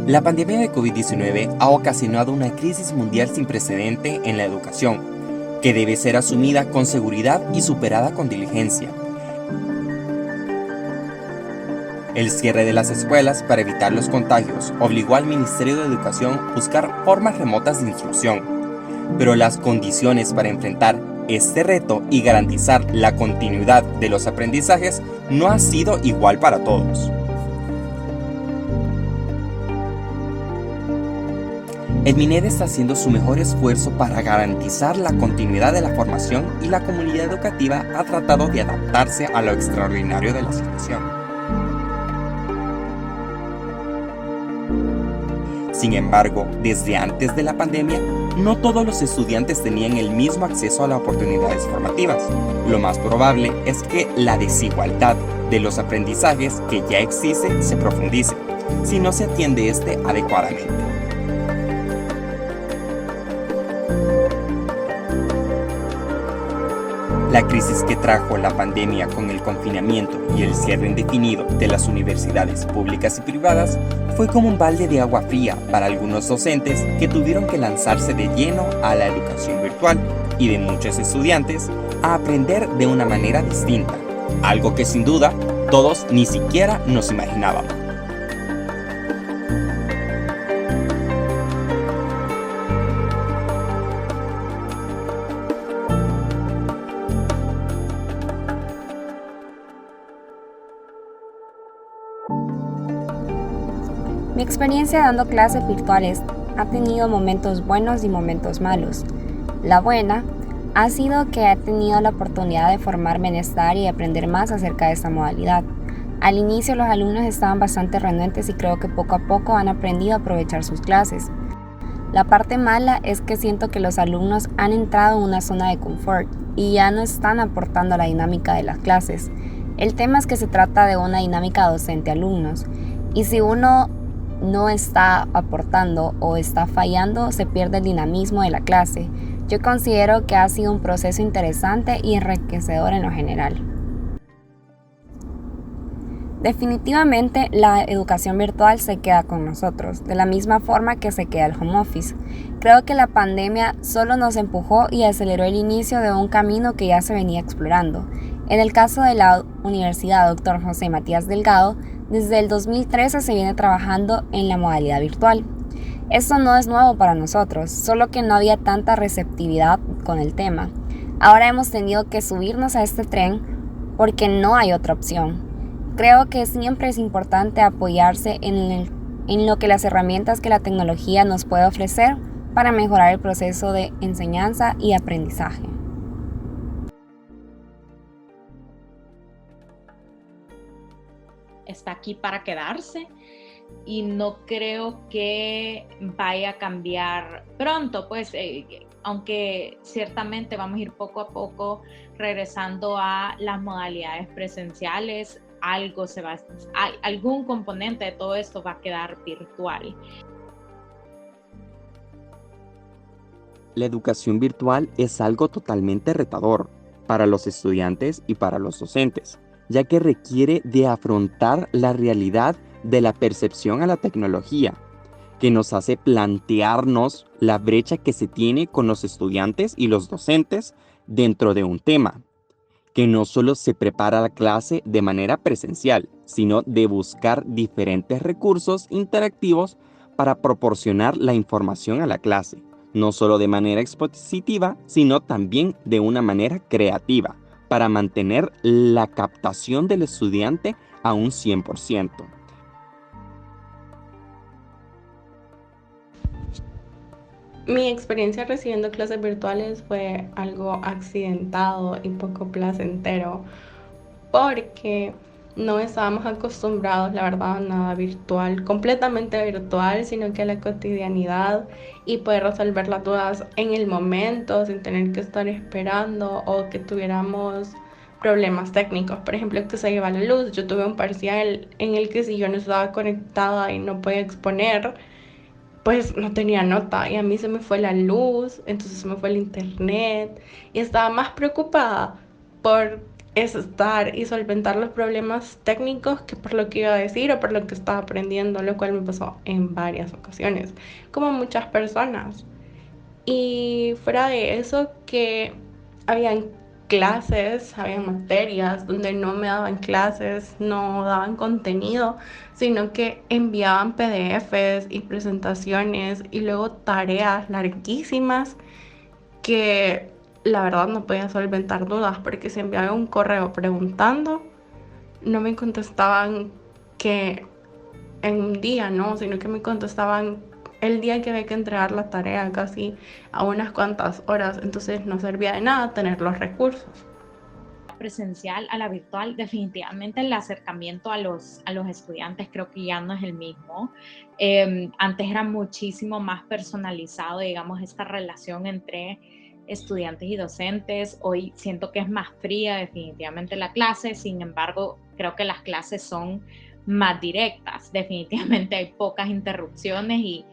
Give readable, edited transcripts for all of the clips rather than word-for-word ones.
La pandemia de COVID-19 ha ocasionado una crisis mundial sin precedente en la educación, que debe ser asumida con seguridad y superada con diligencia. El cierre de las escuelas para evitar los contagios obligó al Ministerio de Educación a buscar formas remotas de instrucción, pero las condiciones para enfrentar este reto y garantizar la continuidad de los aprendizajes no ha sido igual para todos. El MINED está haciendo su mejor esfuerzo para garantizar la continuidad de la formación y la comunidad educativa ha tratado de adaptarse a lo extraordinario de la situación. Sin embargo, desde antes de la pandemia, no todos los estudiantes tenían el mismo acceso a las oportunidades formativas. Lo más probable es que la desigualdad de los aprendizajes que ya existe se profundice, si no se atiende adecuadamente. La crisis que trajo la pandemia con el confinamiento y el cierre indefinido de las universidades públicas y privadas fue como un balde de agua fría para algunos docentes que tuvieron que lanzarse de lleno a la educación virtual y de muchos estudiantes a aprender de una manera distinta, algo que sin duda todos ni siquiera nos imaginábamos. Mi experiencia dando clases virtuales ha tenido momentos buenos y momentos malos. La buena ha sido que he tenido la oportunidad de formarme en esta área y aprender más acerca de esta modalidad. Al inicio los alumnos estaban bastante renuentes y creo que poco a poco han aprendido a aprovechar sus clases. La parte mala es que siento que los alumnos han entrado en una zona de confort y ya no están aportando a la dinámica de las clases. El tema es que se trata de una dinámica docente-alumnos y si uno no está aportando o está fallando, se pierde el dinamismo de la clase. Yo considero que ha sido un proceso interesante y enriquecedor en lo general. Definitivamente la educación virtual se queda con nosotros, de la misma forma que se queda el home office. Creo que la pandemia solo nos empujó y aceleró el inicio de un camino que ya se venía explorando. En el caso de la Universidad Dr. José Matías Delgado, desde el 2013 se viene trabajando en la modalidad virtual. Esto no es nuevo para nosotros, solo que no había tanta receptividad con el tema. Ahora hemos tenido que subirnos a este tren porque no hay otra opción. Creo que siempre es importante apoyarse en lo que las herramientas que la tecnología nos puede ofrecer para mejorar el proceso de enseñanza y aprendizaje. Está aquí para quedarse y no creo que vaya a cambiar pronto, pues aunque ciertamente vamos a ir poco a poco regresando a las modalidades presenciales, algún componente de todo esto va a quedar virtual. La educación virtual es algo totalmente retador para los estudiantes y para los docentes, ya que requiere de afrontar la realidad de la percepción a la tecnología, que nos hace plantearnos la brecha que se tiene con los estudiantes y los docentes dentro de un tema, que no solo se prepara la clase de manera presencial, sino de buscar diferentes recursos interactivos para proporcionar la información a la clase, no solo de manera expositiva, sino también de una manera creativa, para mantener la captación del estudiante a un 100%. Mi experiencia recibiendo clases virtuales fue algo accidentado y poco placentero porque no estábamos acostumbrados, la verdad, a nada virtual, completamente virtual, sino que a la cotidianidad y poder resolver las dudas en el momento sin tener que estar esperando o que tuviéramos problemas técnicos. Por ejemplo, que se iba la luz. Yo tuve un parcial en el que si yo no estaba conectada y no podía exponer, pues no tenía nota y a mí se me fue la luz, entonces se me fue el internet y estaba más preocupada por estar y solventar los problemas técnicos que por lo que iba a decir o por lo que estaba aprendiendo, lo cual me pasó en varias ocasiones, como muchas personas. Y fuera de eso, que habían clases, habían materias donde no me daban clases, no daban contenido, sino que enviaban PDFs y presentaciones y luego tareas larguísimas que la verdad no podía solventar dudas porque si enviaba un correo preguntando, no me contestaban que en un día, ¿no? Sino que me contestaban el día que había que entregar la tarea, casi a unas cuantas horas. Entonces no servía de nada tener los recursos. Presencial a la virtual, definitivamente el acercamiento a los estudiantes creo que ya no es el mismo. Antes era muchísimo más personalizado, digamos, esta relación entre estudiantes y docentes. Hoy siento que es más fría definitivamente la clase, sin embargo, creo que las clases son más directas. Definitivamente hay pocas interrupciones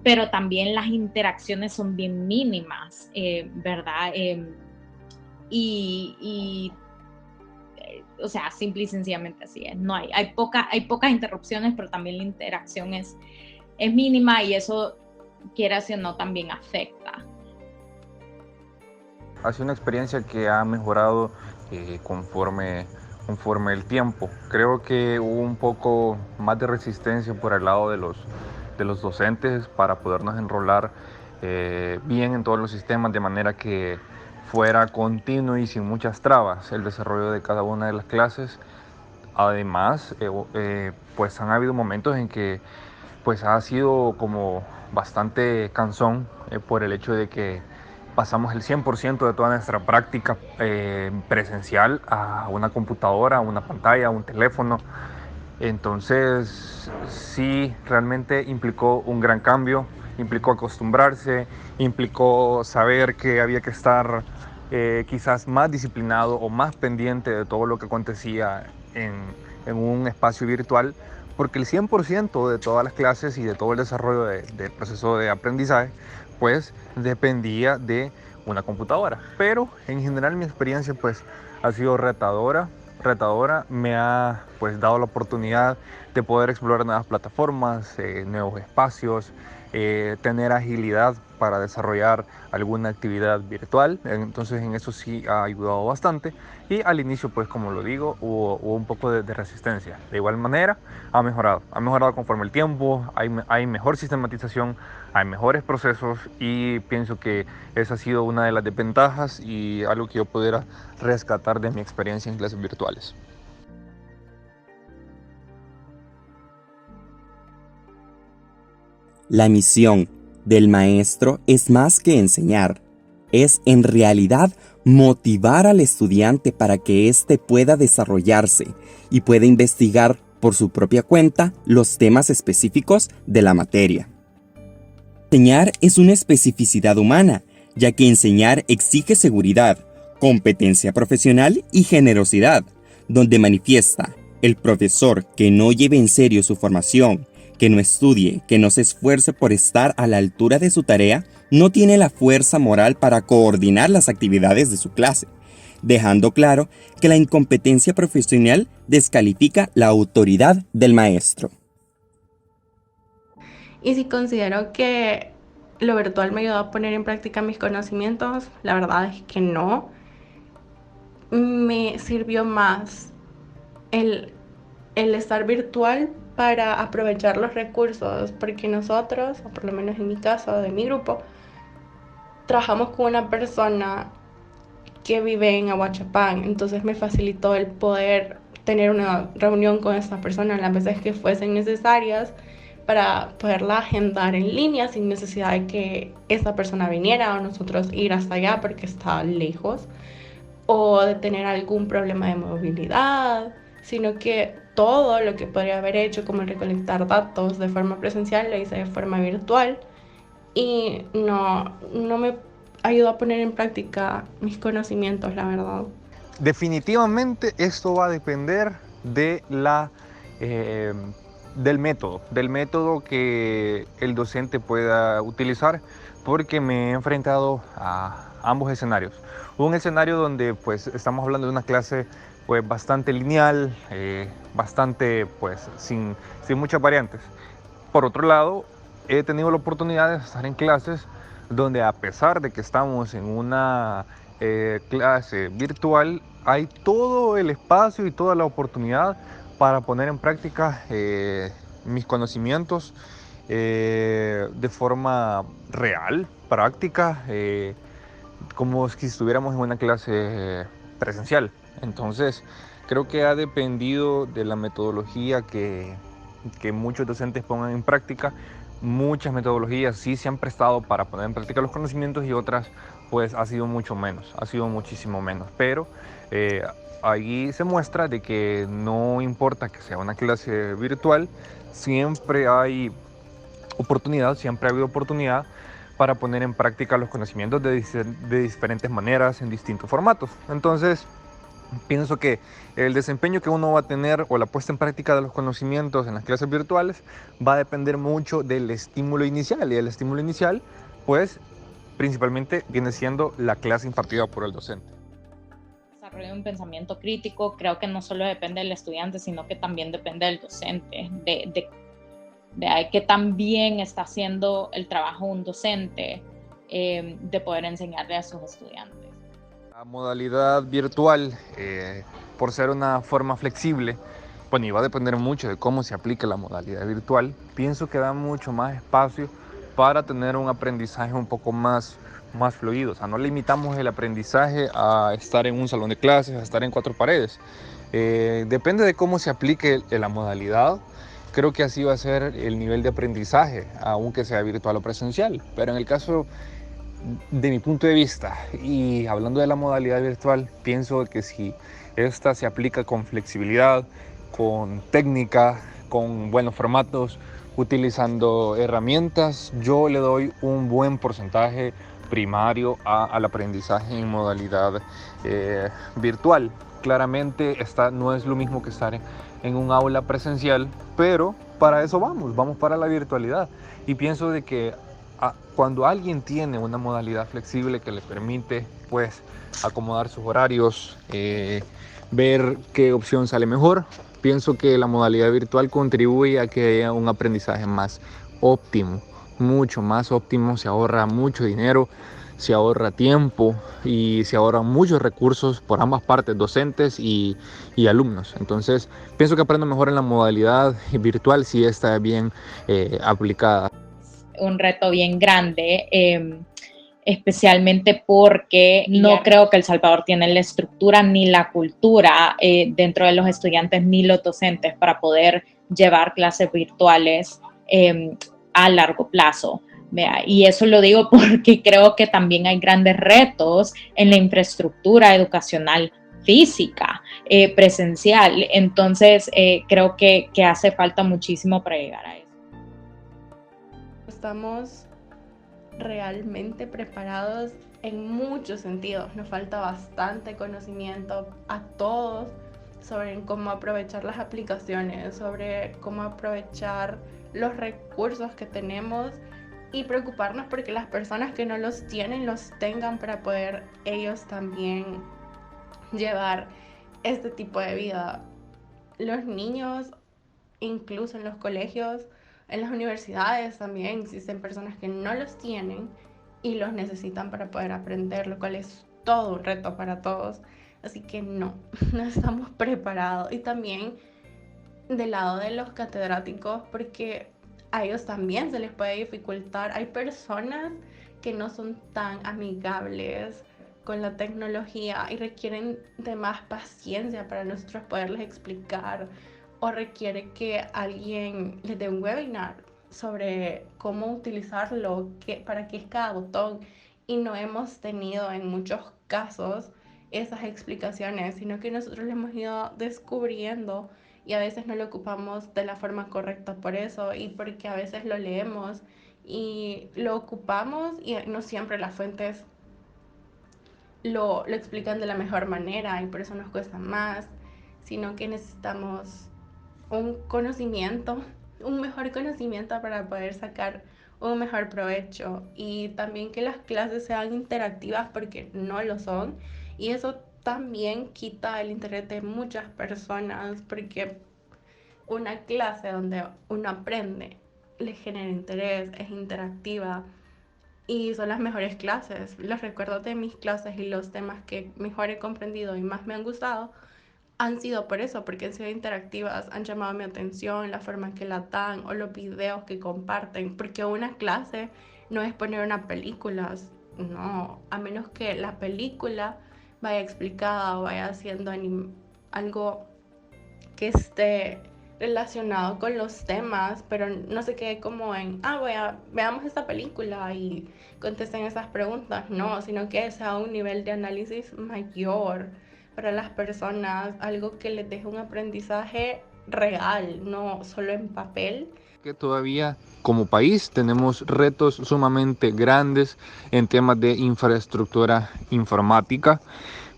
pero también las interacciones son bien mínimas, ¿verdad? O sea, simple y sencillamente así es. No hay pocas interrupciones, pero también la interacción es mínima y eso, quieras o no, también afecta. Ha sido una experiencia que ha mejorado conforme el tiempo. Creo que hubo un poco más de resistencia por el lado de los docentes para podernos enrolar bien en todos los sistemas, de manera que fuera continuo y sin muchas trabas el desarrollo de cada una de las clases. Además, pues han habido momentos en que pues ha sido como bastante cansón por el hecho de que pasamos el 100% de toda nuestra práctica presencial a una computadora, a una pantalla, a un teléfono. Entonces, sí, realmente implicó un gran cambio, implicó acostumbrarse, implicó saber que había que estar quizás más disciplinado o más pendiente de todo lo que acontecía en un espacio virtual, porque el 100% de todas las clases y de todo el desarrollo del proceso de aprendizaje, pues dependía de una computadora. Pero en general mi experiencia pues ha sido retadora, me ha pues dado la oportunidad de poder explorar nuevas plataformas, nuevos espacios, tener agilidad para desarrollar alguna actividad virtual. Entonces en eso sí ha ayudado bastante, y al inicio pues como lo digo hubo un poco de resistencia. De igual manera ha mejorado conforme el tiempo, hay mejor sistematización, hay mejores procesos, y pienso que esa ha sido una de las desventajas y algo que yo pudiera rescatar de mi experiencia en clases virtuales. La misión del maestro es más que enseñar, es en realidad motivar al estudiante para que éste pueda desarrollarse y pueda investigar por su propia cuenta los temas específicos de la materia. Enseñar es una especificidad humana, ya que enseñar exige seguridad, competencia profesional y generosidad, donde manifiesta el profesor que no lleve en serio su formación, que no estudie, que no se esfuerce por estar a la altura de su tarea, no tiene la fuerza moral para coordinar las actividades de su clase, dejando claro que la incompetencia profesional descalifica la autoridad del maestro. Y si considero que lo virtual me ayudó a poner en práctica mis conocimientos, la verdad es que no. Me sirvió más el estar virtual para aprovechar los recursos, porque nosotros, o por lo menos en mi caso, de mi grupo, trabajamos con una persona que vive en Ahuachapán, entonces me facilitó el poder tener una reunión con esta persona las veces que fuesen necesarias para poderla agendar en línea sin necesidad de que esa persona viniera o nosotros ir hasta allá porque está lejos, o de tener algún problema de movilidad, sino que todo lo que podría haber hecho, como recolectar datos de forma presencial, lo hice de forma virtual, y no me ayudó a poner en práctica mis conocimientos, la verdad. Definitivamente esto va a depender de del método que el docente pueda utilizar, porque me he enfrentado a ambos escenarios. Un escenario donde pues estamos hablando de una clase pues bastante lineal, bastante pues sin muchas variantes. Por otro lado, he tenido la oportunidad de estar en clases donde, a pesar de que estamos en una clase virtual, hay todo el espacio y toda la oportunidad para poner en práctica mis conocimientos de forma real, práctica, como si estuviéramos en una clase presencial. Entonces, creo que ha dependido de la metodología que muchos docentes pongan en práctica. Muchas metodologías sí se han prestado para poner en práctica los conocimientos y otras pues ha sido mucho menos, ha sido muchísimo menos. Pero ahí se muestra de que no importa que sea una clase virtual, siempre hay oportunidad, siempre ha habido oportunidad para poner en práctica los conocimientos de diferentes maneras, en distintos formatos. Entonces, pienso que el desempeño que uno va a tener o la puesta en práctica de los conocimientos en las clases virtuales va a depender mucho del estímulo inicial. Y el estímulo inicial, pues, principalmente viene siendo la clase impartida por el docente. Desarrollo de un pensamiento crítico, creo que no solo depende del estudiante, sino que también depende del docente, de que también está haciendo el trabajo un docente, de poder enseñarle a sus estudiantes. La modalidad virtual, por ser una forma flexible, bueno, y va a depender mucho de cómo se aplique la modalidad virtual, pienso que da mucho más espacio para tener un aprendizaje un poco más fluido. O sea, no limitamos el aprendizaje a estar en un salón de clases, a estar en cuatro paredes. Depende de cómo se aplique la modalidad. Creo que así va a ser el nivel de aprendizaje, aunque sea virtual o presencial. Pero en el caso de mi punto de vista, y hablando de la modalidad virtual, pienso que si esta se aplica con flexibilidad, con técnica, con buenos formatos, utilizando herramientas, yo le doy un buen porcentaje primario al aprendizaje en modalidad virtual. Claramente esta no es lo mismo que estar en un aula presencial, pero para eso vamos para la virtualidad. Y pienso de que cuando alguien tiene una modalidad flexible que le permite pues acomodar sus horarios, ver qué opción sale mejor, pienso que la modalidad virtual contribuye a que haya un aprendizaje más óptimo, mucho más óptimo. Se ahorra mucho dinero, se ahorra tiempo y se ahorran muchos recursos por ambas partes, docentes y alumnos. Entonces pienso que aprendo mejor en la modalidad virtual si está bien aplicada. Un reto bien grande, especialmente porque no creo que El Salvador tiene la estructura ni la cultura dentro de los estudiantes ni los docentes para poder llevar clases virtuales a largo plazo. Y eso lo digo porque creo que también hay grandes retos en la infraestructura educacional física, presencial. Entonces, creo que hace falta muchísimo para llegar a eso. Estamos realmente preparados en muchos sentidos. Nos falta bastante conocimiento a todos sobre cómo aprovechar las aplicaciones, sobre cómo aprovechar los recursos que tenemos y preocuparnos porque las personas que no los tienen los tengan para poder ellos también llevar este tipo de vida. Los niños, incluso en los colegios, en las universidades también existen personas que no los tienen y los necesitan para poder aprender, lo cual es todo un reto para todos. Así que no estamos preparados. Y también del lado de los catedráticos, porque a ellos también se les puede dificultar. Hay personas que no son tan amigables con la tecnología y requieren de más paciencia para nosotros poderles explicar, o requiere que alguien les dé un webinar sobre cómo utilizarlo, para qué es cada botón, y no hemos tenido en muchos casos esas explicaciones, sino que nosotros lo hemos ido descubriendo y a veces no lo ocupamos de la forma correcta por eso, y porque a veces lo leemos y lo ocupamos y no siempre las fuentes lo explican de la mejor manera y por eso nos cuesta más, sino que necesitamos un mejor conocimiento para poder sacar un mejor provecho, y también que las clases sean interactivas porque no lo son, y eso también quita el interés de muchas personas porque una clase donde uno aprende le genera interés, es interactiva y son las mejores clases. Los recuerdos de mis clases y los temas que mejor he comprendido y más me han gustado han sido por eso, porque han sido interactivas, han llamado mi atención, la forma en que la dan o los videos que comparten, porque una clase no es poner una película, no, a menos que la película vaya explicada o vaya haciendo algo que esté relacionado con los temas, pero no se quede como en, veamos esta película y contesten esas preguntas, no, sino que sea un nivel de análisis mayor para las personas, algo que les deje un aprendizaje real, no solo en papel. Que todavía como país tenemos retos sumamente grandes en temas de infraestructura informática.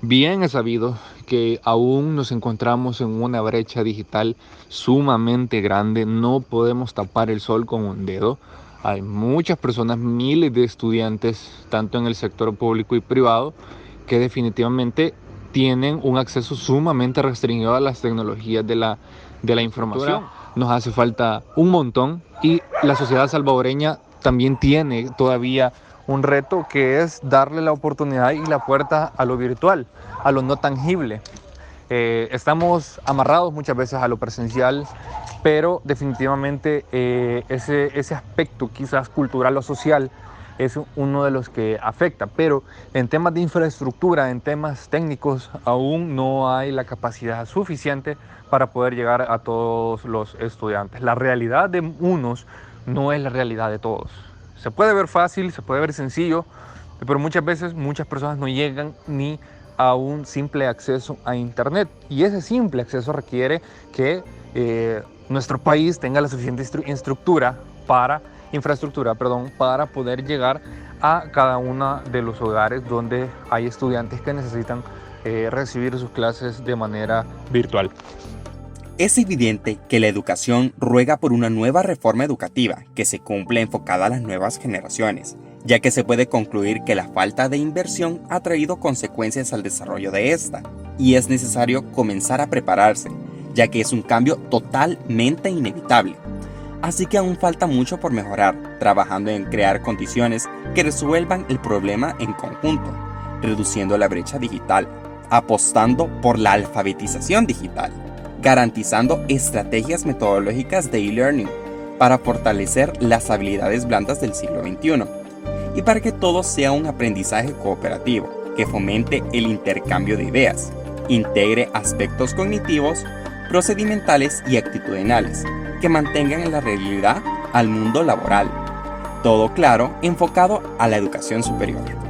Bien es sabido que aún nos encontramos en una brecha digital sumamente grande, no podemos tapar el sol con un dedo. Hay muchas personas, miles de estudiantes, tanto en el sector público y privado, que definitivamente tienen un acceso sumamente restringido a las tecnologías de la información. Nos hace falta un montón y la sociedad salvadoreña también tiene todavía un reto, que es darle la oportunidad y la puerta a lo virtual, a lo no tangible. Estamos amarrados muchas veces a lo presencial, pero definitivamente ese aspecto quizás cultural o social es uno de los que afecta, pero en temas de infraestructura, en temas técnicos, aún no hay la capacidad suficiente para poder llegar a todos los estudiantes. La realidad de unos no es la realidad de todos. Se puede ver fácil, se puede ver sencillo, pero muchas veces muchas personas no llegan ni a un simple acceso a Internet. Y ese simple acceso requiere que nuestro país tenga la suficiente infraestructura para poder llegar a cada uno de los hogares donde hay estudiantes que necesitan recibir sus clases de manera virtual. Es evidente que la educación ruega por una nueva reforma educativa que se cumpla enfocada a las nuevas generaciones, ya que se puede concluir que la falta de inversión ha traído consecuencias al desarrollo de esta, y es necesario comenzar a prepararse, ya que es un cambio totalmente inevitable. Así que aún falta mucho por mejorar, trabajando en crear condiciones que resuelvan el problema en conjunto, reduciendo la brecha digital, apostando por la alfabetización digital, garantizando estrategias metodológicas de e-learning para fortalecer las habilidades blandas del siglo XXI y para que todo sea un aprendizaje cooperativo que fomente el intercambio de ideas, integre aspectos cognitivos, procedimentales y actitudinales que mantengan en la realidad al mundo laboral. Todo claro, enfocado a la educación superior.